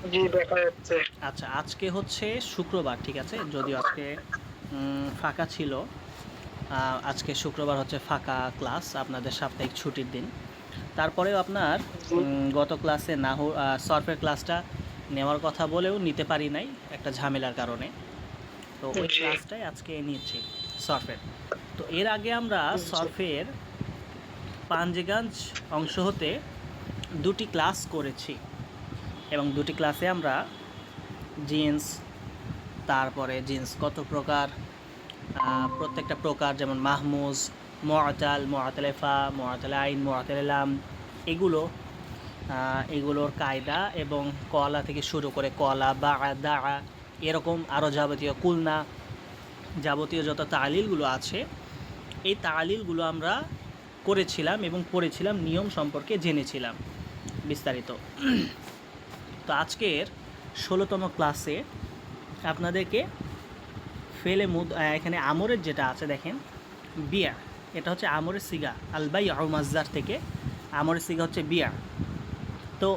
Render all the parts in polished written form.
জি দেখা যাচ্ছে। আচ্ছা, আজকে হচ্ছে শুক্রবার, ঠিক আছে? যদিও আজকে ফাঁকা ছিল। আজকে শুক্রবার হচ্ছে ফাঁকা ক্লাস, আপনাদের সাপ্তাহিক ছুটির দিন। তারপরেও আপনার জি গত ক্লাসে সরফের ক্লাসটা নেওয়ার কথা বলেও নিতে পারি নাই একটা ঝামেলার কারণে। তো ওই জি ক্লাসটাই আজকে নিচ্ছি সরফের। তো এর আগে আমরা জি সরফের পাঞ্জেগাঞ্জ অংশ হতে দুটি ক্লাস করেছি এবং দুটি ক্লাসে আমরা জিন্স, তারপরে জিন্স কত প্রকার, প্রত্যেকটা প্রকার যেমন মাহমুজ, মুআতাল, মুআতালেফা, মুআতাল আইন, মুআতাল লাম, এগুলো এগুলোর কায়দা এবং কলা থেকে শুরু করে কলা বা দা, এরকম আরও যাবতীয় কুলনা, যাবতীয় যত তালিলগুলো আছে এই তালিলগুলো আমরা করেছিলাম এবং পড়েছিলাম, নিয়ম সম্পর্কে জেনেছিলাম বিস্তারিত। তো আজকের 16তম ক্লাসে আপনাদেরকে ফেলে মুদ এখানে আমরের যেটা আছে দেখেন, বিয়া, এটা হচ্ছে আমরের সিগা, আলবাই আউমাজ্জার থেকে আমরের সিগা হচ্ছে বিয়া। তো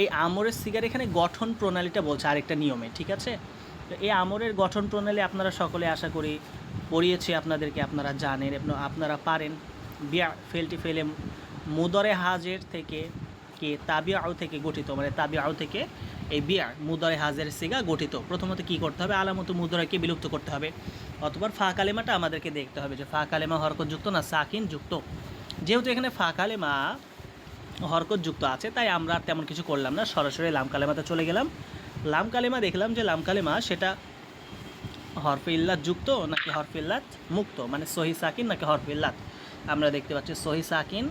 এই আমরের সিগার এখানে গঠন প্রণালীটা বলছে আরেকটা নিয়মে, ঠিক আছে? তো এই আমরের গঠন প্রণালী আপনারা সকলে আশা করি পড়িয়েছি আপনাদেরকে, আপনারা জানেন এবং আপনারা পারেন। বিয়া ফেলটি ফেলে মুদরে হাজের থেকে কে তাবিআউ থেকে গঠিত, মানে তাবিআউ থেকে এই বিয়া মুদরে হাজের সিগা গঠিত। প্রথমত কি করতে হবে? আলামত মুদরাকে বিলুপ্ত করতে হবে, অথবা ফা কালেমাটা আমাদেরকে দেখতে হবে যে ফা কালেমা হরকতযুক্ত না সাকিন যুক্ত। যেহেতু এখানে ফা কালেমা হরকত যুক্ত আছে তাই আমরা আর তেমন কিছু করলাম না, সরাসরি লাম কালেমাতে চলে গেলাম। লাম কালেমা দেখলাম যে লাম কালেমা সেটা হরফে ইল্লাত যুক্ত নাকি হরফে ইল্লাত মুক্ত, মানে সহি সাকিন নাকি হরফে ইল্লাত। আমরা দেখতে পাচ্ছি সহি সাকিন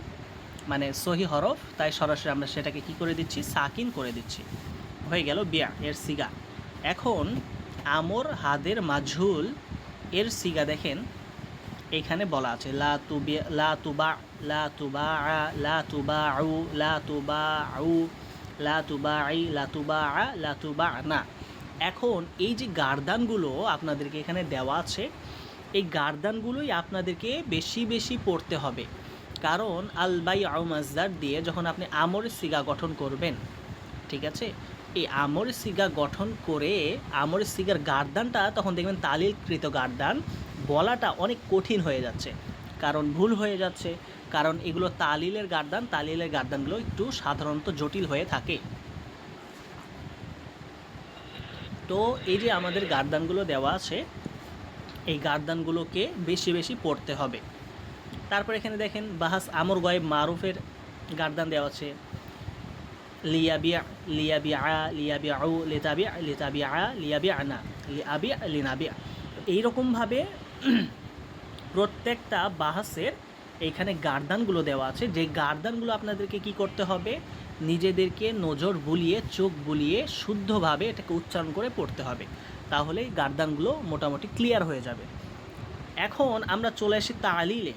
মানে সহি হরফ, তাই সরাসরি আমরা সেটাকে কি করে দিচ্ছি? সাকিন করে দিচ্ছি। হয়ে গেল বিয়া এর সিগা। এখন আমর হাদের মাঝুল এর সিগা দেখেন, এখানে বলা আছে লা তুবি লা তুবা লা তুবা লা তুবাউ লা তুবাউ লা তুবাই লা তুবা লা তুবা না। এখন এই যে গার্দানগুলো আপনাদেরকে এখানে দেওয়া আছে, এই গার্দানগুলোই আপনাদেরকে বেশি বেশি পড়তে হবে, কারণ আল বাই আউ মাজদার দিয়ে যখন আপনি আমরের সিগা গঠন করবেন, ঠিক আছে, এই আমরের সিগা গঠন করে আমরের সিগার গার্দানটা তখন দেখবেন তালিলকৃত গার্দান বলাটা অনেক কঠিন হয়ে যাচ্ছে, কারণ ভুল হয়ে যাচ্ছে, কারণ এগুলো তালিলের গার্দান, তালিলের গার্দানগুলো একটু সাধারণত জটিল হয়ে থাকে। তো এই যে আমাদের গার্দানগুলো দেওয়া আছে, এই গার্দানগুলোকে বেশি বেশি পড়তে হবে। তারপর এখানে দেখেন বাহাস আমর গয়েব মারুফের গার্দান দেওয়া আছে, লিয়াবিয়া লিয়াবিয়া লিয়াবিয়াউ লিতাবিয়া লিতাবিয়া লিয়াবিয়ানা লিয়াবিয়া লিনাবিয়া। এইরকমভাবে প্রত্যেকটা বাহাসের এইখানে গার্দানগুলো দেওয়া আছে, যে গার্দানগুলো আপনাদেরকে কি করতে হবে? নিজেদেরকে নজর বুলিয়ে, চোখ বুলিয়ে শুদ্ধভাবে এটাকে উচ্চারণ করে পড়তে হবে, তাহলেই গার্দানগুলো মোটামুটি ক্লিয়ার হয়ে যাবে। এখন আমরা চলে আসি তালিলে।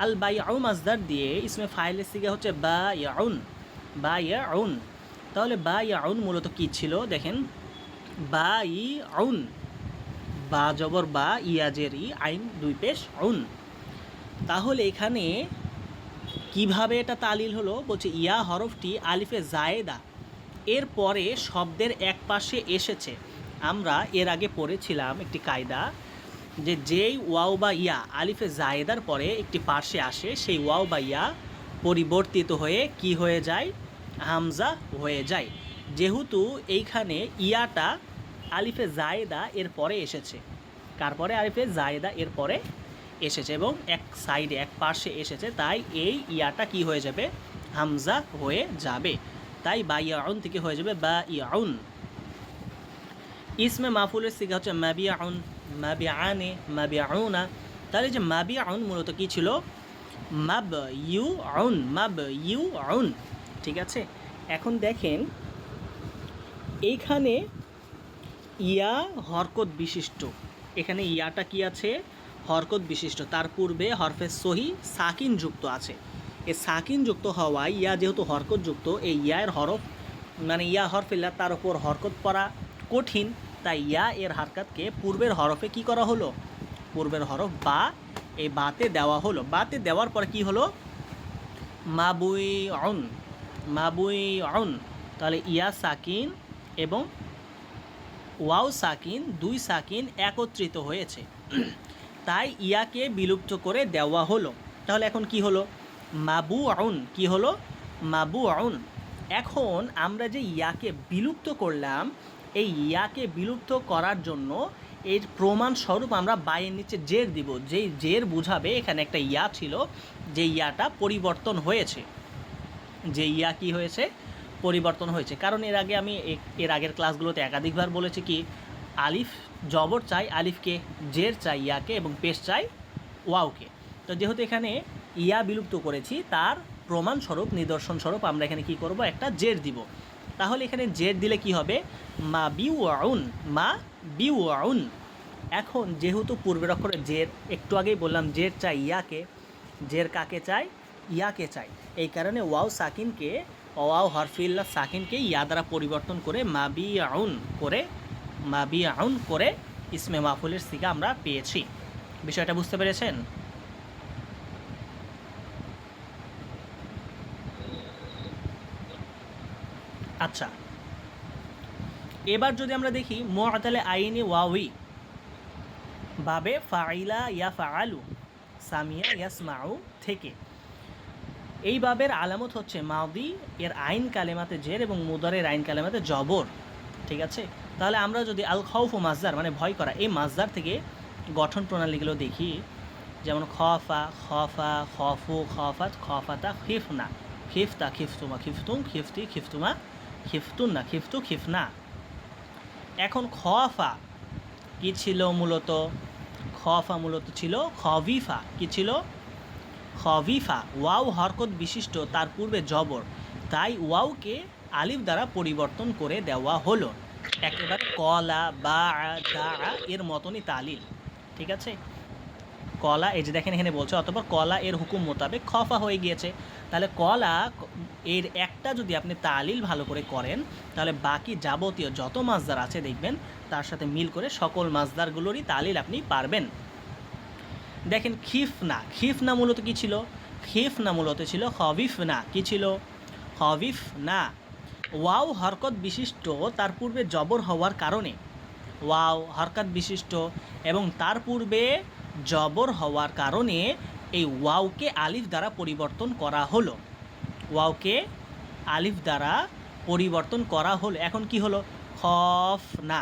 আল বাইউ মাজদার দিয়ে ইসমে ফাইলের সিগা হচ্ছে বা ইয়াউন, বা ইয়াউন। তাহলে বা ইয়াউন মূলত কী ছিল দেখেন, বা ই আউন, বা জবর বা, ইয়াজের ই, আইন দুই পেশ আউন। তাহলে এখানে কিভাবে এটা তালিল হলো? বলছে ইয়া হরফটি আলিফে জায়েদা এর পরে শব্দের এক পাশে এসেছে। আমরা এর আগে পড়েছিলাম একটি কায়দা, যে যেই ওয়াও বা ইয়া আলিফে জায়েদার পরে একটি পার্শ্বে আসে, সেই ওয়াও বা ইয়া পরিবর্তিত হয়ে কি হয়ে যায়? হামজা হয়ে যায়। যেহেতু এইখানে ইয়াটা আলিফে জায়েদা এর পরে এসেছে, কার পরে? আলিফে জায়েদা এর পরে এসেছে এবং এক সাইডে এক পার্শ্বে এসেছে, তাই এই ইয়াটা কি হয়ে যাবে? হামজা হয়ে যাবে। তাই বা ইয়াউন থেকে হয়ে যাবে বা ইয়াউন। ইসমে মাফুলের সিগা হচ্ছে মাবিয়াউন, মাবিআনে, মাবিআউনা। তাহলে যে মাবিআউন মূলত কী ছিল? মাব ইউ আউন, মাব ইউ আউন, ঠিক আছে? এখন দেখেন এইখানে ইয়া হরকত বিশিষ্ট, এখানে ইয়াটা কি আছে? হরকত বিশিষ্ট। তার পূর্বে হরফে সহি সাকিন যুক্ত আছে। এই সাকিন যুক্ত হওয়ায় ইয়া যেহেতু হরকত যুক্ত, এই ইয়ার হরফ মানে ইয়া হরফিল্লা তার উপর হরকত পড়া কঠিন, তাই ইয়া এর হারকাতকে পূর্বের হরফে কি করা হলো? পূর্বের হরফ বা, এই বাতে দেওয়া হলো। বাতে দেওয়ার পর কি হলো? মাবুই অন, মাবুই অন। তাহলে ইয়া সাকিন এবং ওয়াও সাকিন, দুই সাকিন একত্রিত হয়েছে, তাই ইয়াকে বিলুপ্ত করে দেওয়া হলো। তাহলে এখন কি হলো? মাবু আউন। কি হলো? মাবু আউন। এখন আমরা যে ইয়াকে বিলুপ্ত করলাম, এই ইয়াকে বিলুপ্ত করার জন্য এর প্রমাণস্বরূপ আমরা বায়ের নিচে জের দিব, যেই জের বুঝাবে এখানে একটা ইয়া ছিল, যে ইয়াটা পরিবর্তন হয়েছে, যে ইয়া কি হয়েছে? পরিবর্তন হয়েছে। কারণ এর আগে আমি এর আগের ক্লাসগুলোতে একাধিকবার বলেছি কি, আলিফ জবর চাই আলিফকে, জের চাই ইয়াকে, এবং পেশ চাই ওয়াওকে। তো যেহেতু এখানে ইয়া বিলুপ্ত করেছি, তার প্রমাণস্বরূপ, নিদর্শনস্বরূপ আমরা এখানে কি করব? একটা জের দিব। তাহলে এখানে জের দিলে কি হবে? মা বিউআউন, মা বিউআউন। এখন যেহেতু পূর্বের অক্ষরে জের, একটু আগেই বললাম জের চাই ইয়াকে, জের কাকে চাই? ইয়াকে চাই। এই কারণে ওয়াও সাকিনকে, ওয়াও হরফিল্লা সাকিনকে ইয়া দ্বারা পরিবর্তন করে মাবিআউন করে ইসমে মাফুলের সিগা আমরা পেয়েছি। বিষয়টা বুঝতে পেরেছেন? আচ্ছা, এবার যদি আমরা দেখি মুআতালে আইনি ওয়াউই বাবে ফাইলা ইয়া ফাআলু, সামিয়া ইয়াসমাউ থেকে, এই বাবের আলামত হচ্ছে মাদি এর আইন কালেমাতে জের এবং মুদারের আইন কালেমাতে জবর। ঠিক আছে? তাহলে আমরা যদি আল খাউফু মাজদার মানে ভয় করা, এই মাজদার থেকে গঠন প্রণালীগুলো দেখি, যেমন খফা, খফা, খফু, খফাত, খফাতা, খিফনা, খিফতা, খিফতুমা, খিফতুম, খিফতি, খিফতুমা, খিফতুন্না, খিফতু, খিফনা। এখন খফা কি ছিল মূলত? খফা মূলত ছিল খবিফা। কি ছিল? খবিফা। ওয়াও হরকত বিশিষ্ট, তার পূর্বে জবর, তাই ওয়াওকে আলিফ দ্বারা পরিবর্তন করে দেওয়া হলো। একেবারে কলা বা দা এর মতনই তালিল। ঠিক আছে? কলা, এই যে দেখেন এখানে বলছে অতঃপর কলা এর হুকুম মোতাবেক খফা হয়ে গিয়েছে। তাহলে কলা এর একটা যদি আপনি তালিল ভালো করে করেন, তাহলে বাকি যাবতীয় যত মাজদার আছে দেখবেন তার সাথে মিল করে সকল মাজদারগুলোরই তালিল আপনি পারবেন। দেখেন খিফনা, খিফনা মূলত কি ছিল? খিফনা মূলত ছিল খবিফনা। কি ছিল? খবিফনা। ওয়াও হরকত বিশিষ্ট, তার পূর্বে জবর হওয়ার কারণে, ওয়াও হরকত বিশিষ্ট এবং তার পূর্বে জবর হওয়ার কারণে এই ওয়াওকে আলিফ দ্বারা পরিবর্তন করা হলো। ওয়াওকে আলিফ দ্বারা পরিবর্তন করা হলো। এখন কি হলো? খফনা।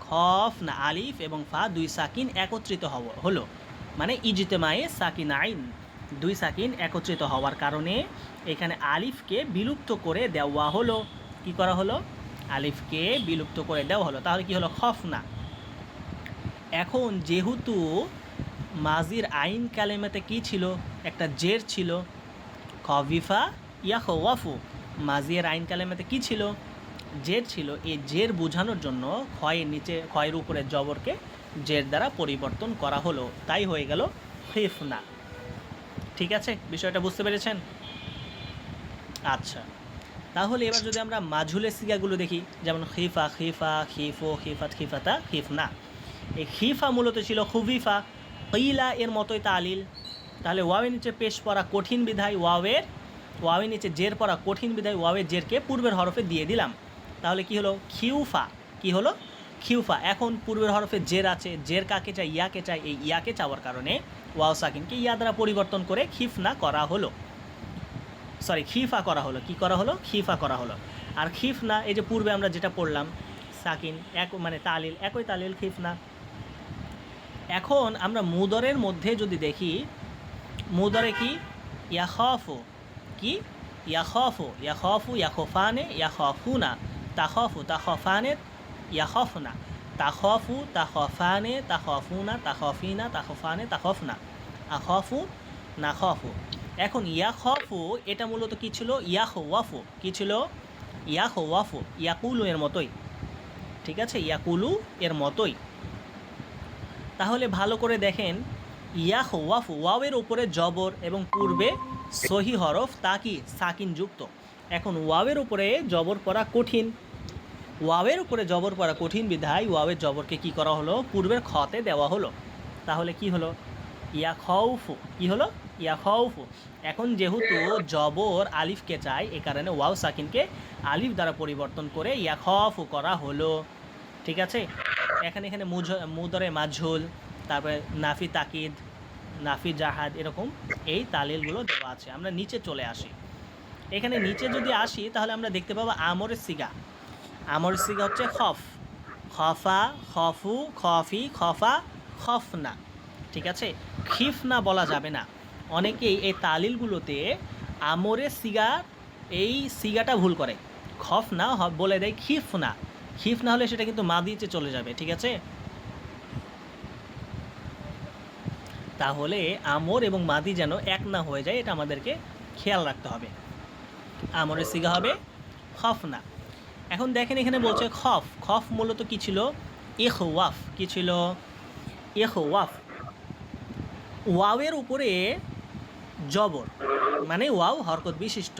খফনা, আলিফ এবং ফা দুই সাকিন একত্রিত হলো, মানে ইজতেমায়ে সাকিন আইন, দুই সাকিন একত্রিত হওয়ার কারণে এখানে আলিফকে বিলুপ্ত করে দেওয়া হলো। কি করা হলো? আলিফকে বিলুপ্ত করে দেওয়া হলো। তাহলে কি হলো? খফনা। এখন যেহেতু মাজির আইন কালেমাতে কি ছিল? একটা জের ছিল, খবিফা ইয়া খওয়াফু। মাজির আইন কালেমাতে কি ছিল? জের ছিল। এই জের বোঝানোর জন্য খয়ের নিচে, খয়ের উপরে জবরকে জের দ্বারা পরিবর্তন করা হলো, তাই হয়ে গেল খিফনা। ঠিক আছে? বিষয়টা বুঝতে পেরেছেন? আচ্ছা, তাহলে এবার যদি আমরা মাঝুলের সিগাগুলো দেখি, যেমন খিফা, খিফা, খিফো, খিফাত, খিফাতা, খিফনা। এই খিফা মূলত ছিল খুবিফা, কিলা এর মতোই তালিল। তাহলে ওয়াওয়ের নিচে পেশ পড়া কঠিন বিধায় ওয়াওয়ের নিচে জের পড়া কঠিন বিধায় ওয়াওয়ের জেরকে পূর্বের হরফে দিয়ে দিলাম। তাহলে কি হলো? খিউফা। কি হলো? খিউফা। এখন পূর্বের হরফে জের আছে, জের কাকে চাই? ইয়াকে চাই। এই ইয়াকে চাওয়ার কারণে ওয়াও সাকিনকে ইয়া দ্বারা পরিবর্তন করে খিফনা করা হলো, খিফা করা হলো। কি করা হলো? খিফা করা হলো। আর খিফনা, এই যে পূর্বে আমরা যেটা পড়লাম, সাকিন এক মানে তালিল, একই তালিল, খিফনা। এখন আমরা মুদরের মধ্যে যদি দেখি, মুদরে কি? ইয়াখফু। কি? ইয়াখফু, ইয়াখফু, ইয়াখফানে, ইয়াখফুনা, তাখফু, তাখফানে, ইয়াখফনা, তাখফু, তাখফানে, তাখফুনা, তাখফিনা, তাখফানে, তাখফনা, আখফু, নাখফু। এখন ইয়াখফু এটা মূলত কি ছিল? ইয়াখওয়াফু। কি ছিল? ইয়াখওয়াফু, ইয়াকুলু এর মতোই। ঠিক আছে? ইয়াকুলু এর মতোই। তাহলে ভালো করে দেখেন, ইয়াখওয়াফু, ওয়াওয়ের উপরে জবর এবং পূর্বে সহি হরফ, তা কি? সাকিন যুক্ত। এখন ওয়াওয়ের উপরে জবর পড়া কঠিন, ওয়াওয়ের উপরে জবর পড়া কঠিন বিধায় ওয়াওয়ের জবরকে কি করা হলো? পূর্বের খতে দেওয়া হলো। তাহলে কি হলো? ইয়াখউফু। কি হলো? ইয়াখাউফু। এখন যেহেতু জবর আলিফকে চাই, এ কারণে ওয়াও সাকিনকে আলিফ দ্বারা পরিবর্তন করে ইয়াখাফু করা হলো। ঠিক আছে, এখানে মুদরে মাজহুল, তারপরে নাফি তাকিদ, নাফি জাহাদ, এরকম এই তালিলগুলো দেওয়া আছে। আমরা নিচে চলে আসি। এখানে নিচে যদি আসি তাহলে আমরা দেখতে পাবো আমরের সিগা। আমরের সিগা হচ্ছে খফ, খফা, খফু, খফি, খফা, খফনা। ঠিক আছে, খিফনা বলা যাবে না। অনেকেই এই তালিলগুলোতে আমরের সিগা, এই সিগাটা ভুল করে, খফ না বলে দেয় খিফনা। খিফ না হলে সেটা কিন্তু মাদিতে চলে যাবে। ঠিক আছে, তাহলে আমর এবং মাদি যেন এক না হয়ে যায়, এটা আমাদেরকে খেয়াল রাখতে হবে। আমরের সিগা হবে খফনা। এখন দেখেন এখানে বলছে খফ, খফ মূলত কি ছিল? ইখওয়াফ। কি ছিল? ইখওয়াফ। ওয়াওয়ের উপরে জবর, মানে ওয়াও হরকত বিশিষ্ট,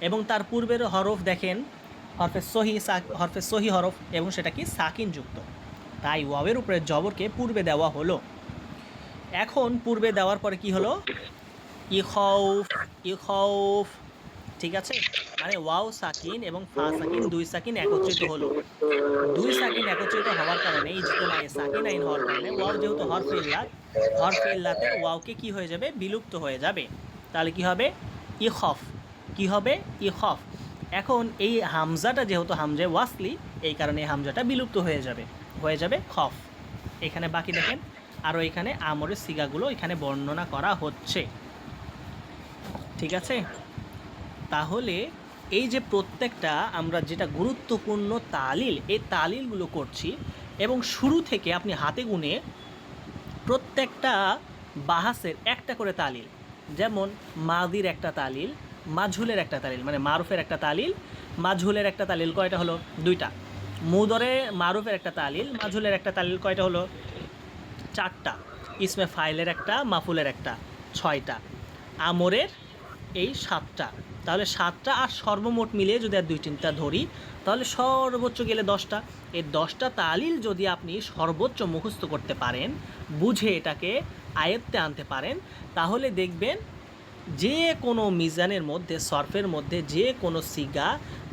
এবং তার পূর্বের হরফ দেখেন হরফে সহি হরফ, এবং সেটা কি সাকিন যুক্ত। তাই ওয়াওয়ের উপরে জবরকে পূর্বে দেওয়া হলো। এখন পূর্বে দেওয়ার পরে কি হলো? ইখৌফ, ইখৌফ। ঠিক আছে, মানে ওয়াও সাকিন এবং ফা সাকিন, দুই সাকিন একত্রিত হলো। দুই সাকিন একত্রিত হওয়ার কারণে ইজতিমায়ে সাকিন আইন হওয়ার কারণে ওয়াও যেহেতু হরফে ইল্লাত, হরফে ইল্লাতে ওয়াওকে কি হয়ে যাবে? বিলুপ্ত হয়ে যাবে। তাহলে কি হবে? ইখফ। কি হবে? ইখফ। এখন এই হামজাটা যেহেতু হামজে ওয়াসলি, এই কারণে এই হামজাটা বিলুপ্ত হয়ে যাবে খফ। এখানে বাকি দেখেন আরও এখানে আমরের সিগাগুলো এখানে বর্ণনা করা হচ্ছে। ঠিক আছে, তাহলে এই যে প্রত্যেকটা আমরা যেটা গুরুত্বপূর্ণ তালিল, এই তালিলগুলো করছি, এবং শুরু থেকে আপনি হাতে গুনে প্রত্যেকটা বাহাসের একটা করে তালিল, যেমন মাদির একটা তালিল, মাজহুলের একটা তালিল, মানে মারুফের একটা তালিল, মাজহুলের একটা তালিল, কয়টা হলো? দুইটা। মুদরে মারুফের একটা তালিল, মাজহুলের একটা তালিল, কয়টা হলো? চারটা। ইসমে ফাইলের একটা, মাফুলের একটা, ছয়টা। আমরের এই সাতটা। তাহলে সাতটা, আর সর্বমোট মিলিয়ে যদি আর দুই তিনটা ধরি তাহলে সর্বোচ্চ গেলে 10টা। এই 10টা তালিল যদি আপনি সর্বোচ্চ মুখস্থ করতে পারেন, বুঝে এটাকে আয়ত্তে আনতে পারেন, তাহলে দেখবেন যে কোনো মিজানের মধ্যে, সরফের মধ্যে যে কোনো সিগা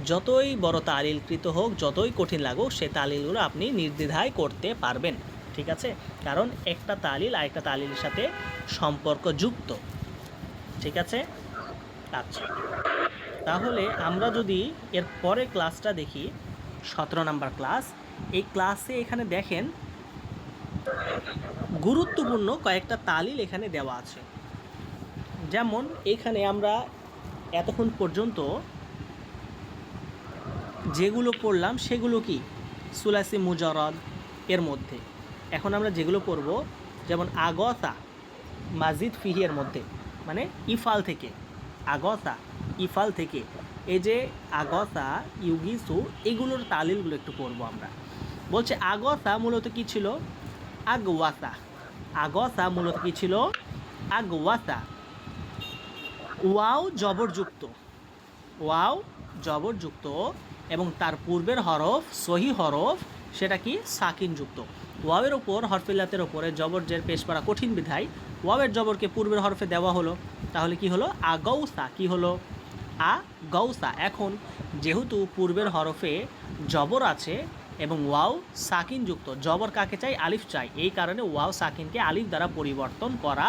যতই বড় তালিলকৃত হোক, যতই কঠিন লাগুক, সে তালিলগুলো আপনি নির্দ্বিধায় করতে পারবেন। ঠিক আছে, কারণ একটা তালিল আরেকটা তালিলের সাথে সম্পর্কযুক্ত। ঠিক আছে, আচ্ছা, তাহলে আমরা যদি এর পরে ক্লাসটা দেখি, 17 নম্বর ক্লাস। এই ক্লাসে এখানে দেখেন গুরুত্বপূর্ণ কয়েকটা তালিল এখানে দেওয়া আছে। যেমন এখানে আমরা এতক্ষণ পর্যন্ত যেগুলো পড়লাম সেগুলো কি? সুলাসি মুজারদ এর মধ্যে। এখন আমরা যেগুলো পড়ব, যেমন আগসা মাজিদ ফিহি এর মধ্যে, মানে ইফাল থেকে, আগসা ইফাল থেকে, এই যে আগসা, ইউগিসু, এগুলোর তালিলগুলো একটু পড়বো আমরা। বলছে আগসা মূলত কি ছিল? আগওয়াসা। আগসা মূলত কি ছিল? আগওয়াসা। ওয়াও জবরযুক্ত, ওয়াও জবরযুক্ত, এবং তার পূর্বের হরফ সহি হরফ, সেটা কি? সাকিনযুক্ত। ওয়াওয়ের ওপর হরফিল্লাতের ওপরে জবর জের পেশ করা কঠিন বিধায় ওয়াওয়ের জবরকে পূর্বের হরফে দেওয়া হলো। তাহলে কি হলো? আগৌসা। কি হলো? আগৌসা। এখন যেহেতু পূর্বের হরফে জবর আছে এবং ওয়াও সাকিনযুক্ত, জবর কাকে চাই? আলিফ চাই, এই কারণে ওয়াও সাকিনকে আলিফ দ্বারা পরিবর্তন করা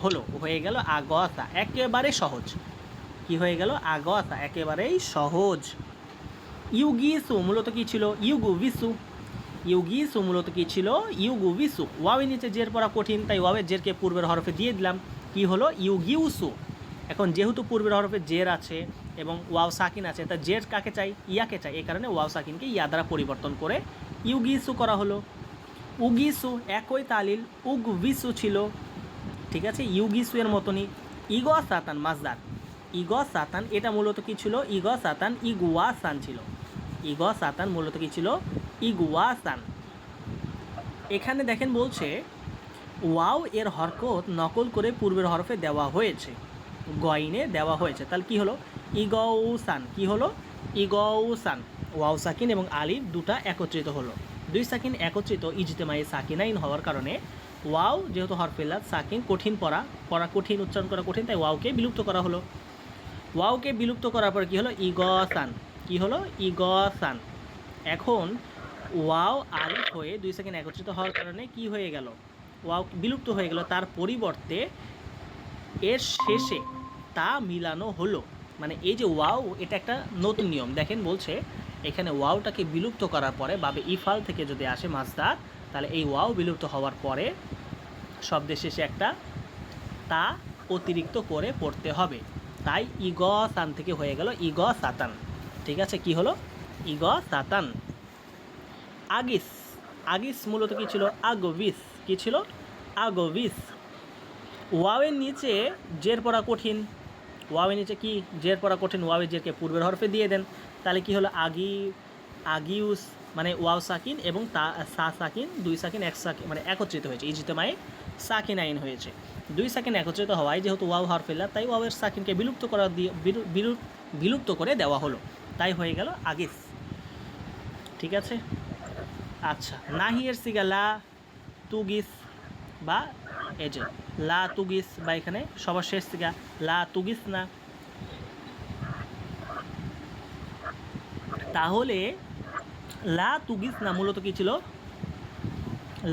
হলো, হয়ে গেল আগসা। একেবারে সহজ। কি হয়ে গেল? আগসা, একেবারেই সহজ। ইউগিসু মূলত কি ছিল? ইউগুবিসু। ইউগিসু মূলত কি ছিল? ইউগুবিসু। ওয়াওয়ের নিচে জের পড়া কঠিন, তাই ওয়াওয়ের জেরকে পূর্বের হরফে দিয়ে দিলাম। কি হলো? ইউগিউসু। এখন যেহেতু পূর্বের হরফে জের আছে এবং ওয়াও সাকিন আছে, তা জের কাকে চাই? ইয়াকে চাই, এই কারণে ওয়াও সাকিনকে ইয়া দ্বারা পরিবর্তন করে ইউগিসু করা হলো। উগিসু একই তালিল, উগবিসু ছিল। ঠিক আছে, ইউগিসু এর মতনই। ইগসাতান মাজদার, ইগসাতান এটা মূলত কি ছিল? ইগসাতান ইগুয়াসান ছিল। ইগসাতান মূলত কি ছিল? ইগুয়াসান। এখানে দেখেন বলছে ওয়াও এর হরকত নকল করে পূর্বের হরফে দেওয়া হয়েছে, গয়নে দেওয়া হয়েছে। তাহলে কি হলো? ইগৌসান। কি হলো? ইগৌসান। ওয়াও সাকিন এবং আলিফ দুটা একত্রিত হলো। দুই সাকিন একত্রিত ইজতেমায়ে সাকিনাইন হওয়ার কারণে ওয়াও যেহেতু হরফিল্লাত সাকিন, কঠিন পড়া কঠিন, উচ্চারণ করা কঠিন, তাই ওয়াওকে বিলুপ্ত করা হলো। ওয়াওকে বিলুপ্ত করার পর কী হলো? ইগসান। কী হলো? ইগসান। এখন ওয়াও আলিফ হয়ে 2 সেকেন্ড একত্রিত হওয়ার কারণে কি হয়ে গেল? ওয়াও বিলুপ্ত হয়ে গেল। তার পরিবর্তে এর শেষে তা মিলানো হলো। মানে এই যে ওয়াও, এটা একটা নতুন নিয়ম। দেখেন বলছে এখানে ওয়াওটাকে বিলুপ্ত করার পরে বাবে ইফাল থেকে যদি আসে মাসদার, তাহলে এই ওয়াও বিলুপ্ত হওয়ার পরে শব্দের শেষে একটা তা অতিরিক্ত করে পড়তে হবে। তাই ইগসান থেকে হয়ে গেল ইগসাতান। ঠিক আছে, কি হলো? ইগসাতান। আগিস। আগিস মূলত কী ছিল? আগবিস। কী ছিল? আগবিস। ওয়াওয়ের নিচে জের পড়া কঠিন। ওয়াওয়ের নিচে কি জের পড়া কঠিন? ওয়াওয়ের জেরকে পূর্বের হরফে দিয়ে দেন, তাহলে কি হলো? আগিউস। মানে ওয়াও সাকিন এবং সা সাকিন, 2 সাকিন 1 সাকিন মানে একত্রিত হয়েছে, ইজতেমায়ে সাকিন আইন হয়েছে। 2 সাকিন একত্রিত হওয়ায় যেহেতু ওয়াও হরফিল্লাত, তাই ওয়াওয়ের সাকিনকে বিলুপ্ত করে দেওয়া হলো, তাই হয়ে গেল আগিস। ঠিক আছে। আচ্ছা, নাহিয়ের সিগা লা তুগিস বা এই যে লা তুগিস, বা এখানে সবার শেষ সিগা লা তুগিস না। তাহলে লা তুগিস না মূলত কী ছিল?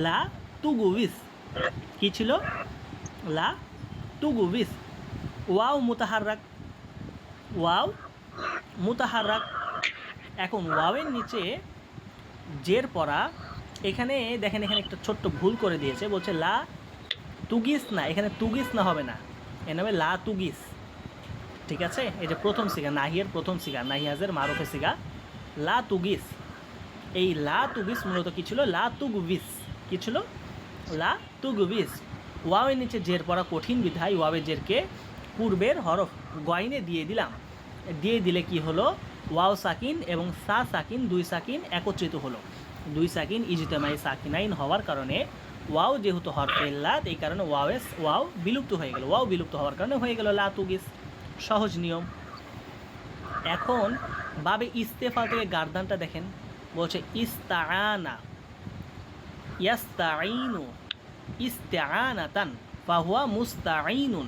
লা তুগুবিস। কী ছিল? লা তুগুবিস। ওয়াও মুতাহাররাক। ওয়াও মুতাহাররাক। এখন ওয়াওয়ের নিচে জের পড়া, এখানে দেখেন এখানে একটা ছোট্ট ভুল করে দিয়েছে, বলছে লা তুগিস না। এখানে তুগিস না হবে না, এর নামে লা তুগিস। ঠিক আছে, এই যে প্রথম সিগা, নাহিয়ের প্রথম সিগা, নাহিয়াজের মারুফে সিগা লা তুগিস। এই লা তুগিস মূলত কী ছিল? লা তুগবিস। কী ছিল? লা তুগবিস। ওয়াওয়ের নিচে জের পড়া কঠিন বিধায় ওয়াওয়ের জেরকে পূর্বের হরফ গয়নে দিয়ে দিলাম। দিয়ে দিলে কি হলো? ওয়াও সাকিন এবং সা সাকিন, 2 সাকিন একত্রিত হলো। 2 সাকিন ইজতেমাই সাকিনাইন হওয়ার কারণে ওয়াও যেহেতু হরফে ইল্লাত, এই কারণে ওয়াও বিলুপ্ত হয়ে গেল। ওয়াও বিলুপ্ত হওয়ার কারণে হয়ে গেল লা তুগিস। সহজ নিয়ম। এখন বাবে ইস্তেফা থেকে গার্দানটা দেখেন, বলছে ইস্তাআনা, ইয়াস্তাঈনু, ইস্তিআনাতান ফাহুয়া মুস্তাঈনুন,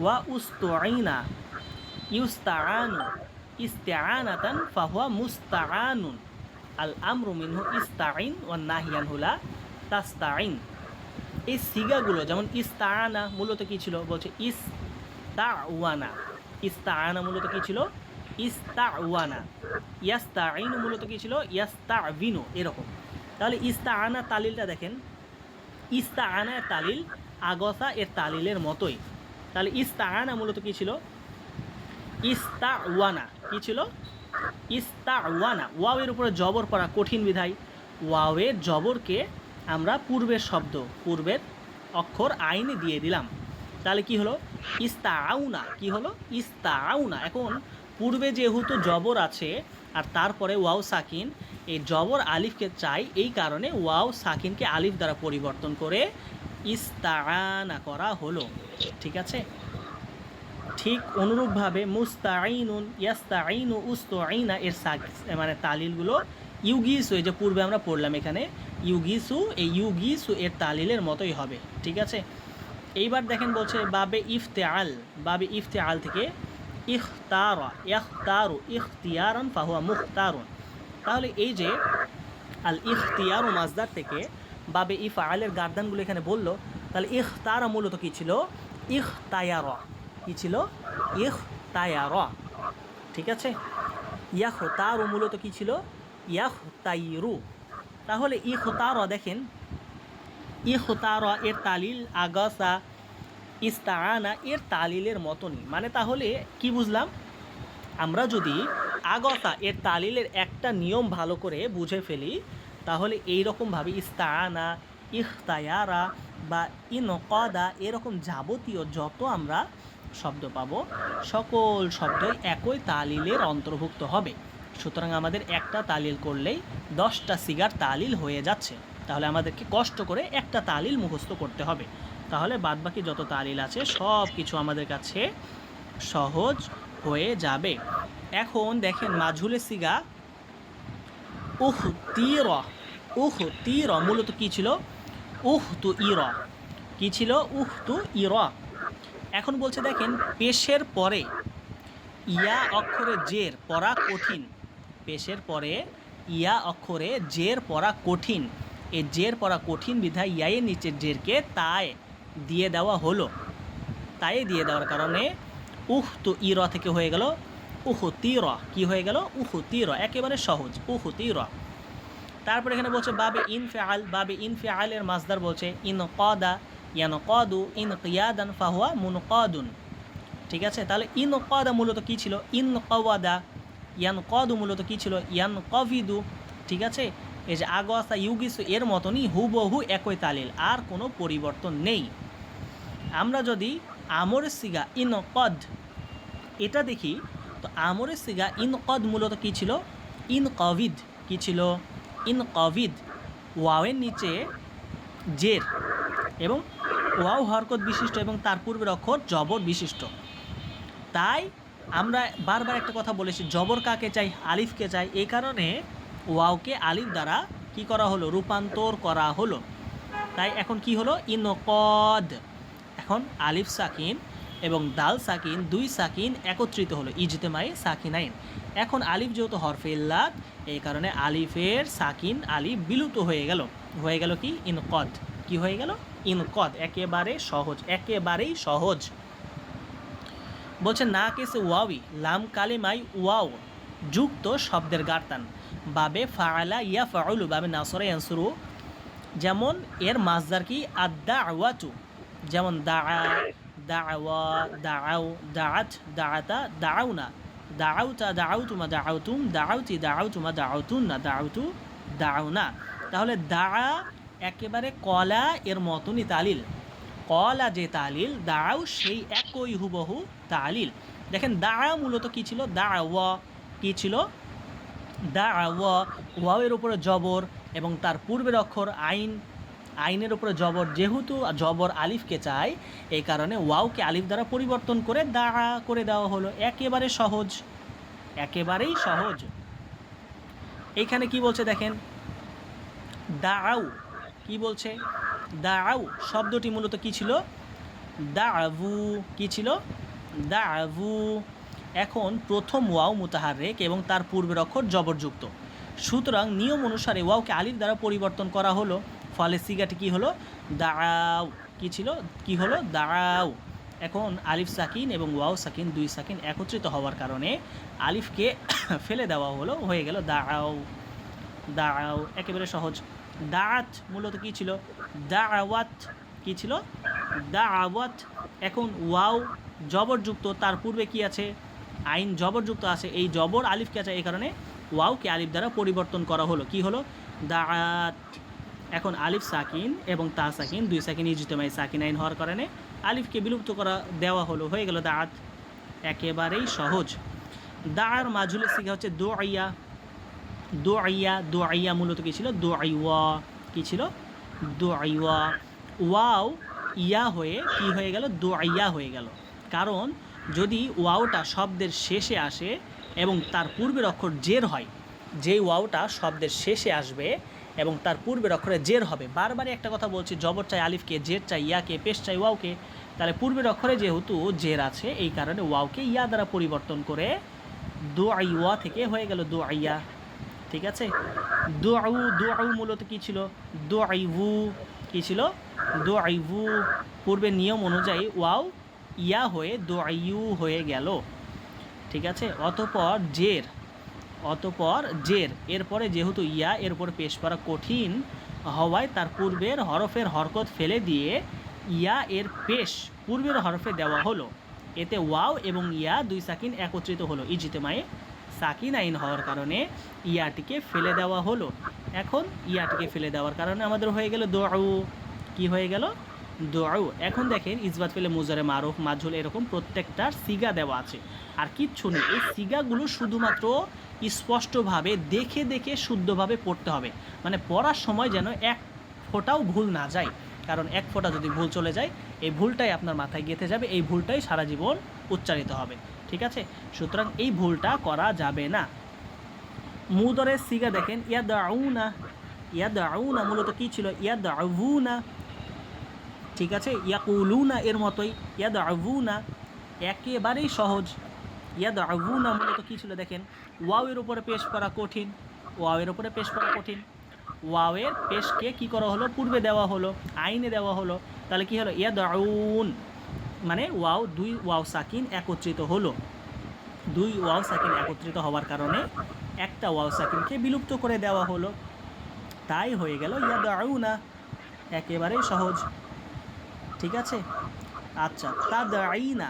ওয়া উস্তুঈনা, ইউস্তাআনু, ইস্তিআনাতান ফাহুয়া মুস্তাআনুন। আল আমরু মিনহু ইস্তাঈন ওয়ান নাহি আনহু লা তাস্তাঈন। এই সিগাগুলো যেমন ইস্তাআনা মূলত কী ছিল? বলছে ইস্তাওয়ানা। ইস্তাআনা মূলত কী ছিল? ইস্তাওয়ানা। ইয়াস্তাঈনু মূলত কী ছিল? ইয়াস্তাবিনু। এরকম। তাহলে ইস্তাআনা তালিলটা দেখেন, ইস্তাআনা তালিল আগসা এর তালিলের মতোই। তাহলে ইস্তাআনা মূলত কী ছিল? ইস্তাওয়ানা। কী ছিল? ইস্তাওয়ানা। ওয়াওয়ের উপরে জবর পড়া কঠিন বিধায় ওয়াওয়ের জবরকে আমরা পূর্বের অক্ষর আইনে দিয়ে দিলাম। তাহলে কি হলো? ইস্তাআউনা। কি হলো? ইস্তাআউনা। এখন পূর্বে যেহেতু জবর আছে আর তারপরে ওয়াও সাকিন, এই জবর আলিফকে চাই, এই কারণে ওয়াও সাকিনকে আলিফ দ্বারা পরিবর্তন করে ইস্তাআনা করা হলো। ঠিক আছে। ঠিক অনুরূপভাবে মুস্তাঈনুন, ইয়াস্তাঈনু, উস্তুঈনা এর মানে তালিলগুলো ইউগিসু, এই যে পূর্বে আমরা পড়লাম এখানে ইউগিসু, এই ইউগিসু এর তালিলের মতোই হবে। ঠিক আছে। এইবার দেখেন বলছে বাবে ইফতেআল। বাবে ইফতেআল থেকে ইখতারা, ইখতারু, ইখতিয়ারান ফাহুয়া মুখতারুন। তাহলে এই যে আল ইখতিয়ারু মাজদার থেকে বাবে ইফআলের গার্দানগুলো এখানে বলল, তাহলে ইখতারা মূলত কী ছিল? ইখতায়ারা। কী ছিল? ইখতায়ারা। ঠিক আছে। ইয়াখতারু মূলত কী ছিল? ইয়াখতাইরু। তাহলে ইখতারা দেখেন, ইখতারা এর তালিল আগাসা, ইস্তাআনা এর তালিলের মতনই। মানে তাহলে কি বুঝলাম? আমরা যদি আগসা এর তালিলের একটা নিয়ম ভালো করে বুঝে ফেলি, তাহলে এইরকমভাবে ইস্তাআনা, ইখতায়ারা বা ইনকাদা এরকম যাবতীয় যত আমরা শব্দ পাবো, সকল শব্দই একই তালিলের অন্তর্ভুক্ত হবে। সুতরাং আমাদের একটা তালিল করলেই 10টা সিগার তালিল হয়ে যাচ্ছে। তাহলে আমাদেরকে কষ্ট করে একটা তালিল মুখস্থ করতে হবে, তাহলে বাদবাকি যত তালিল আছে সব কিছু আমাদের কাছে সহজ হয়ে যাবে। এখন দেখেন মাজহুলে সিগা উখতিরা। উখতিরা মূলত কী ছিল? উহতু ইরা কি ছিল? উহতু ইরা। এখন বলছে দেখেন পেশের পরে ইয়া অক্ষরে জের পড়া কঠিন। পেশের পরে ইয়া অক্ষরে জের পড়া কঠিন। এই জের পড়া কঠিন বিধায় ইয়ায়ের নিচের জেরকে তায় দিয়ে দেওয়া হলো। তাই দিয়ে দেওয়ার কারণে উহতু ইরা থেকে হয়ে গেল উহতিরা। কি হয়ে গেল? উহতিরা। একেবারে সহজ, উহতিরা। তারপর এখানে বলছে বাবে ইনফিআল। বাবে ইনফিআলের মাসদার বলছে ইনকাদা ইয়ানকাদু ইনকিয়াদান ফাহুয়া মুনকাদুন। ঠিক আছে, তাহলে ইনকাদা মূলত কী ছিল? ইনকাওয়াদা। ইয়ানকাদু মূলত কী ছিল? ইয়ানকাভিদু। ঠিক আছে, এই যে আগসা ইউগিসু এর মতনই হুবহু একই তালিল, আর কোনো পরিবর্তন নেই। আমরা যদি আমরের সিগা ইনকদ এটা দেখি, তো আমরের সিগা ইনকদ মূলত কী ছিল? ইনকাভিদ। কী ছিল? ইনকাভিদ। ওয়াওয়ের নিচে জের এবং ওয়াও হরকত বিশিষ্ট এবং তার পূর্বের অক্ষর জবর বিশিষ্ট। তাই আমরা বারবার একটা কথা বলেছি, জবর কাকে চাই? আলিফকে চাই। এই কারণে ওয়াওকে আলিফ দ্বারা কি করা হলো? রূপান্তর করা হলো। তাই এখন কি হলো? ইনকদ। এখন আলিফ সাকিন এবং দাল সাকিন, দুই সাকিন একত্রিত হলো ইজতেমাই সাকিনাইন। এখন আলিফ যেহেতু হরফে ইল্লাত, এই কারণে আলিফের সাকিন আলিফ বিলুপ্ত হয়ে গেল। হয়ে গেল কি? ইনকদ। কি হয়ে গেল? ইনকদ। একেবারে সহজ, একেবারেই সহজ। বলছে না কেসে ওয়াওই লাম কালিমাই ওয়াও যুক্ত শব্দের গার্তান। বাবে ফাআলা ইয়া ফাউলু বাবে নাসরা ইয়ানসুরু। যেমন এর মাসদার কি? আদ-দাওয়াতু। যেমন দাআ, দাওয়া, দাআউ, দাআত, দাআতা, দাআউনা, দাআউতা, দাআউতুমা, দাআউতুম, দাআউতি, দাআউতুমা, দাআউতুন্না, দাআউতু, দাআউনা। তাহলে দাআ একেবারে কলা এর মতনই তালিল। কলা যে তালিল, দাও সেই একই হুবহু তালিল। দেখেন দাআ মূলত কী ছিল? দাওয়া। কী ছিল? দাওয়া। ওয়াওয়ের উপরে জবর এবং তার পূর্বের অক্ষর আইন। আইনের উপরে জবর, যেহেতু জবর আলিফকে চাই, এই কারণে ওয়াওকে আলিফ দ্বারা পরিবর্তন করে দাআ করে দেওয়া হলো। একেবারে সহজ, একেবারেই সহজ। এইখানে কি বলছে দেখেন, দাআউ। কি বলছে? দাআউ শব্দটি মূলত কী ছিল? দাআভু। কী ছিল? দাআভু। এখন প্রথম ওয়াও মুতাহাররিক এবং তার পূর্বের অক্ষর জবরযুক্ত, সুতরাং নিয়ম অনুসারে ওয়াওকে আলিফ দ্বারা পরিবর্তন করা হলো। ফলে সিগাটি কি হলো? দাআউ। কি ছিল? কি হলো? দাআউ। এখন আলিফ সাকিন এবং ওয়াও সাকিন, দুই সাকিন একত্রিত হওয়ার কারণে আলিফকে ফেলে দেওয়া হলো, হয়ে গেল দাআউ। দাআউ। একেবারে সহজ। দাআত মূলত কী ছিল? দাআওয়াত। কী ছিল? দাআওয়াত। এখন ওয়াও জবরযুক্ত, তার পূর্বে কি আছে? আইন জবরযুক্ত আছে। এই জবর আলিফকে আছে, এই কারণে ওয়াওকে আলিফ দ্বারা পরিবর্তন করা হলো। কি হলো? দাআত। এখন আলিফ সাকিন এবং তা সাকিন, দুই সাকিন ইজতেমাই সাকিনাইন হওয়ার কারণে আলিফকে বিলুপ্ত করা দেওয়া হলো, হয়ে গেল দাআত। একেবারেই সহজ। দাআর মাজহুলের সিগা হচ্ছে দুআইয়া। দুআইয়া। দুআইয়া মূলত কী ছিল? দুআইওয়া। কী ছিল? দুআইওয়া। ওয়াও ইয়া হয়ে কি হয়ে গেল? দুআইয়া হয়ে গেল। কারণ যদি ওয়াওটা শব্দের শেষে আসে এবং তার পূর্বের অক্ষর জের হয়, যেই ওয়াওটা শব্দের শেষে আসবে এবং তার পূর্বের অক্ষরে জের হবে, বারবারই একটা কথা বলছি, জবর চাই আলিফকে, জের চাই ইয়াকে, পেশ চাই ওয়াওকে। তাহলে পূর্বের অক্ষরে যেহেতু জের আছে, এই কারণে ওয়াওকে ইয়া দ্বারা পরিবর্তন করে দুআইওয়া থেকে হয়ে গেল দুআইয়া। ঠিক আছে। দুআউ। দুআউ মূলত কী ছিল? দুআইভু। কী ছিল? দুআইভু। পূর্বের নিয়ম অনুযায়ী ওয়াও ইয়া হয়ে দুআইয়ু হয়ে গেল। ঠিক আছে। অতঃপর জের, অতঃপর জের এরপরে যেহেতু ইয়া এরপর পেশ করা কঠিন হওয়ায় তার পূর্বের হরফের হরকত ফেলে দিয়ে ইয়া এর পেশ পূর্বের হরফে দেওয়া হলো। এতে ওয়াও এবং ইয়া দুই সাকিন একত্রিত হলো ইজতেমায়ে সাকিন আইন হওয়ার কারণে ইয়াটিকে ফেলে দেওয়া হলো। এখন ইয়াটিকে ফেলে দেওয়ার কারণে আমাদের হয়ে গেল দুআউ। কি হয়ে গেল? দুআউ। এখন দেখেন ইসবাত ফেলে মুজারে মারুফ মাজহুল এরকম প্রত্যেকটার সিগা দেওয়া আছে, আর কিচ্ছু নেই। এই সিগাগুলো শুধুমাত্র স্পষ্টভাবে দেখে দেখে শুদ্ধভাবে পড়তে হবে, মানে পড়ার সময় যেন এক ফোঁটাও ভুল না যায়, কারণ এক ফোঁটা যদি ভুল চলে যায় এই ভুলটাই আপনার মাথায় গেঁথে যাবে, এই ভুলটাই সারা জীবন উচ্চারিত হবে। ঠিক আছে, সুতরাং এই ভুলটা করা যাবে না। মুদরের সিগা দেখেন ইয়াদাউনা। ইয়াদউনা মূলত কী ছিল? ইয়াদউনা, ঠিক আছে? ইয়াকুলুনা এর মতোই, ইয়াদউনা একেবারেই সহজ। ইয়াদউনা মূলত কী ছিল দেখেন, ওয়াওয়ের উপরে পেশ করা কঠিন, ওয়াওয়ের উপরে পেশ করা কঠিন, ওয়াওয়ের পেশকে কী করা হলো? পূর্বে দেওয়া হলো, আইনে দেওয়া হলো, তাহলে কী হলো? ইয়াদউন মানে ওয়াও, দুই ওয়াও সাকিন একত্রিত হলো, দুই ওয়াও সাকিন একত্রিত হওয়ার কারণে একটা ওয়াও সাকিনকে বিলুপ্ত করে দেওয়া হলো, তাই হয়ে গেল ইয়াদউনা, একেবারেই সহজ, ঠিক আছে? আচ্ছা, তাদঈনা,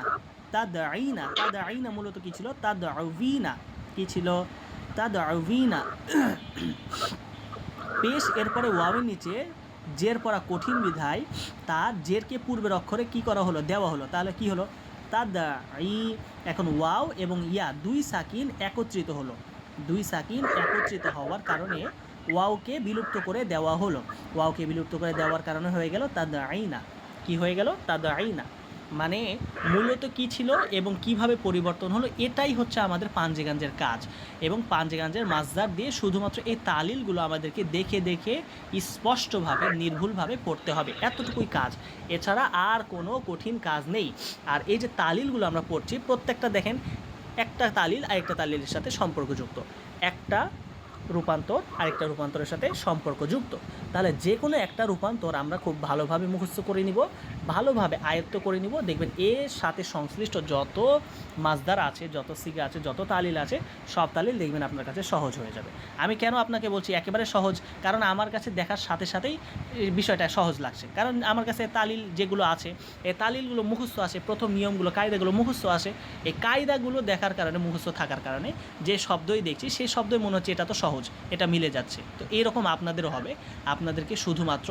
তাদঈনা, তাদঈনা মূলত কী ছিল? তাদউবিনা, কী ছিল? তাদউবিনা পেশ এরপরে ওয়াওয়ের নিচে জের পড়া কঠিন বিধায় তার জেরকে পূর্বের অক্ষরে কি করা হলো? দেওয়া হলো, তাহলে কি হলো? তাদঈ, এখন ওয়াও এবং ইয়া দুই সাকিন একত্রিত হলো, দুই সাকিন একত্রিত হওয়ার কারণে ওয়াওকে বিলুপ্ত করে দেওয়া হলো, ওয়াওকে বিলুপ্ত করে দেওয়ার কারণে হয়ে গেল তাদঈনা। কি হয়ে গেল? তাদঈনা। মানে মূলত কী ছিল এবং কিভাবে পরিবর্তন হলো, এটাই হচ্ছে আমাদের পাঞ্জেগাঞ্জের কাজ। এবং পাঞ্জেগাঞ্জের মাজদার দিয়ে শুধুমাত্র এই তালিলগুলো আমাদেরকে দেখে দেখে স্পষ্টভাবে নির্ভুলভাবে পড়তে হবে, এতটুকুই কাজ, এছাড়া আর কোনো কঠিন কাজ নেই। আর এই যে তালিলগুলো আমরা পড়ছি প্রত্যেকটা দেখেন একটা তালিল আরেকটা তালিলের সাথে সম্পর্কযুক্ত, একটা রূপান্তর আরেকটা রূপান্তরের সাথে সম্পর্কযুক্ত, তাহলে যে কোনো একটা রূপান্তর আমরা খুব ভালোভাবে মুখস্থ করে নিব, ভালোভাবে আয়ত্ত করে নিব, দেখবেন এর সাথে সংশ্লিষ্ট যত মাজদার আছে, যত সিগা আছে, যত তালিল আছে, সব তালিল দেখবেন আপনার কাছে সহজ হয়ে যাবে। আমি কেন আপনাকে বলছি একেবারে সহজ? কারণ আমার কাছে দেখার সাথে সাথেই বিষয়টা সহজ লাগছে, কারণ আমার কাছে তালিল যেগুলো আছে এই তালিলগুলো মুখস্থ আসে, প্রথম নিয়মগুলো কায়দাগুলো মুখস্থ আসে, এই কায়দাগুলো দেখার কারণে মুখস্থ থাকার কারণে যে শব্দই দেখছি সেই শব্দই মনে হচ্ছে এটা তো সহজ, এটা মিলে যাচ্ছে। তো এইরকম আপনাদেরও হবে, আপনাদেরকে শুধুমাত্র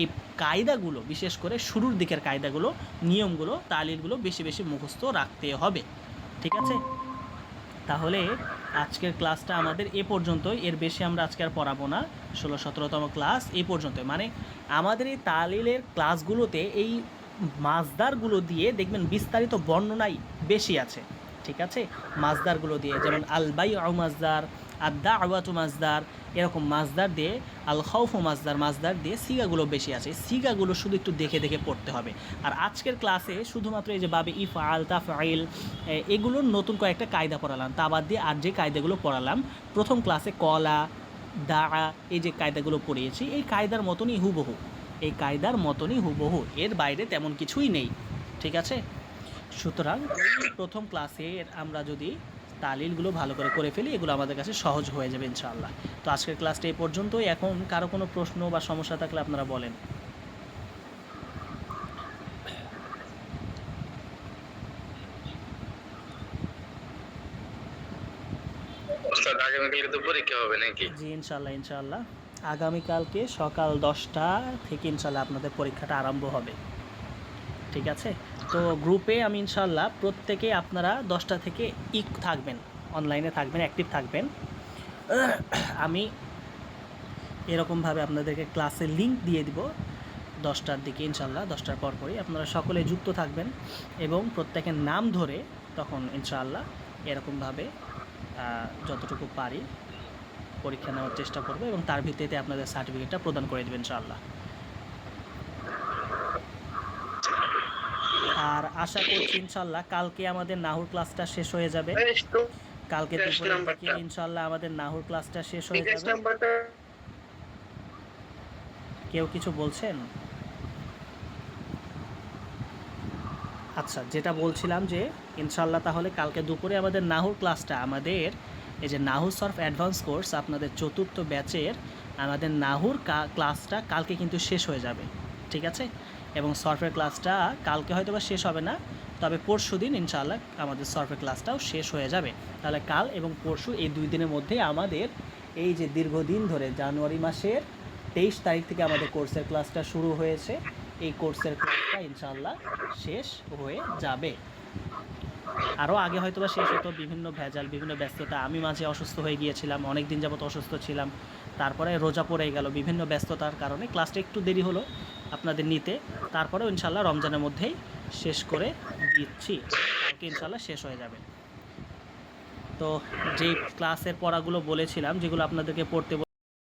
এই কায়দাগুলো, বিশেষ করে শুরুর দিকের কায়দাগুলো, নিয়মগুলো, তালিলগুলো বেশি বেশি মুখস্থ রাখতে হবে, ঠিক আছে? তাহলে আজকের ক্লাসটা আমাদের এ পর্যন্তই, এর বেশি আমরা আজকে আর পড়াবো না। 16-17তম ক্লাস এই পর্যন্তই। মানে আমাদের এই তালিলের ক্লাসগুলোতে এই মাজদারগুলো দিয়ে দেখবেন বিস্তারিত বর্ণনাই বেশি আছে, ঠিক আছে? মাজদারগুলো দিয়ে, যেমন আল বাইউ মাজদার, আদ-দাওয়াতু মাজদার, এরকম মাজদার দিয়ে, আল খাউফু মাজদার, মাজদার দিয়ে সিগাগুলো বেশি আছে, সিগাগুলো শুধু একটু দেখে দেখে পড়তে হবে। আর আজকের ক্লাসে শুধুমাত্র এই যে বাবে ইফআল, তাফআইল, এগুলোর নতুন কয়েকটা কায়দা পড়ালাম, তা বাদ দিয়ে আর যে কায়দাগুলো পড়ালাম প্রথম ক্লাসে কলা, দা, এই যে কায়দাগুলো পড়িয়েছি এই কায়দার মতনই হুবহু, এই কায়দার মতনই হুবহু, এর বাইরে তেমন কিছুই নেই, ঠিক আছে? সুতরাং প্রথম ক্লাসে আমরা যদি তালিলগুলো ভালো করে করে ফেলি এগুলো আমাদের কাছে সহজ হয়ে যাবে ইনশাআল্লাহ। তো আজকের ক্লাসটা এই পর্যন্তই। এখন কারো কোনো প্রশ্ন বা সমস্যা থাকলে আপনারা বলেন। আগামীকালকে তো পরীক্ষা হবে নাকি? জি ইনশাআল্লাহ, ইনশাআল্লাহ আগামীকালকে সকাল 10টা থেকে ইনশাআল্লাহ আপনাদের পরীক্ষাটা আরম্ভ হবে, ঠিক আছে? তো গ্রুপে আমি ইনশাআল্লাহ প্রত্যেকে আপনারা 10টা থেকে থাকবেন, অনলাইনে থাকবেন, অ্যাক্টিভ থাকবেন। আমি এরকমভাবে আপনাদেরকে ক্লাসের লিঙ্ক দিয়ে দিব 10টার দিকে ইনশাআল্লাহ, 10টার পরপরই আপনারা সকলে যুক্ত থাকবেন এবং প্রত্যেকের নাম ধরে তখন ইনশাআল্লাহ এরকমভাবে যতটুকু পারি পরীক্ষা নেওয়ার চেষ্টা করব এবং তার ভিত্তিতে আপনাদের সার্টিফিকেটটা প্রদান করে দেবেন ইনশাআল্লাহ। আর আশা করছি ইনশাআল্লাহ কালকে আমাদের নাহুর ক্লাসটা শেষ হয়ে যাবে, কালকে দুপুরের দিকে ইনশাআল্লাহ আমাদের নাহুর ক্লাসটা শেষ হয়ে যাবে। কেউ কিছু বলছেন? আচ্ছা, যেটা বলছিলাম যে ইনশাআল্লাহ তাহলে কালকে দুপুরে আমাদের নাহুর ক্লাসটা, আমাদের এই যে নাহু সরফ অ্যাডভান্স কোর্স আপনাদের 4র্থ ব্যাচের আমাদের নাহুর ক্লাসটা কালকে কিন্তু শেষ হয়ে যাবে, ঠিক আছে? এবং সরফের ক্লাসটা কালকে হয়তো বা শেষ হবে না, তবে পরশু দিন ইনশাআল্লাহ আমাদের সরফের ক্লাসটাও শেষ হয়ে যাবে। তাহলে কাল এবং পরশু এই 2 দিনের মধ্যে আমাদের এই যে দীর্ঘদিন ধরে জানুয়ারি মাসের 23 তারিখ থেকে আমাদের কোর্সের ক্লাসটা শুরু হয়েছে, এই কোর্সের ক্লাসটা ইনশাআল্লাহ শেষ হয়ে যাবে। আরও আগে হয়তো বা শেষ হতো, বিভিন্ন ভেজাল, বিভিন্ন ব্যস্ততা, আমি মাঝে অসুস্থ হয়ে গিয়েছিলাম, অনেক দিন যাবত অসুস্থ ছিলাম, তারপরে রোজা পড়ে গেল, বিভিন্ন ব্যস্ততার কারণে ক্লাসটা একটু দেরি হলো আপনাদের নিতে, তারপরেও ইনশাআল্লাহ রমজানের মধ্যেই শেষ করে দিচ্ছি, কালকে ইনশাআল্লাহ শেষ হয়ে যাবে। তো যেই ক্লাসের পড়াগুলো বলেছিলাম, যেগুলো আপনাদেরকে পড়তে